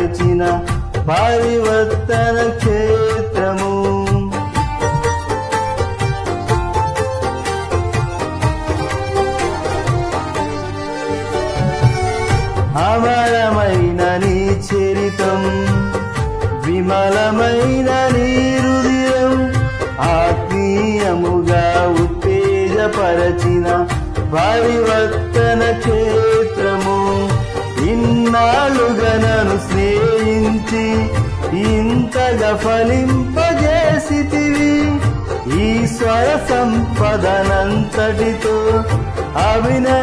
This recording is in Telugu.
పరిచిన పరివర్తన క్షేత్రము. అమరమైన నీ చరితం, విమలమైన నీ హృదయం, ఆత్మీయముగా ఉత్తేజపరచిన పరివర్తన క్షేత్రము. ఇన్నాళ్ళుగా నన్ను స్నేహించి ఇంతగా ఫలింపజేసితివి. ఈశ్వర సంపదనంతటితో అభినయ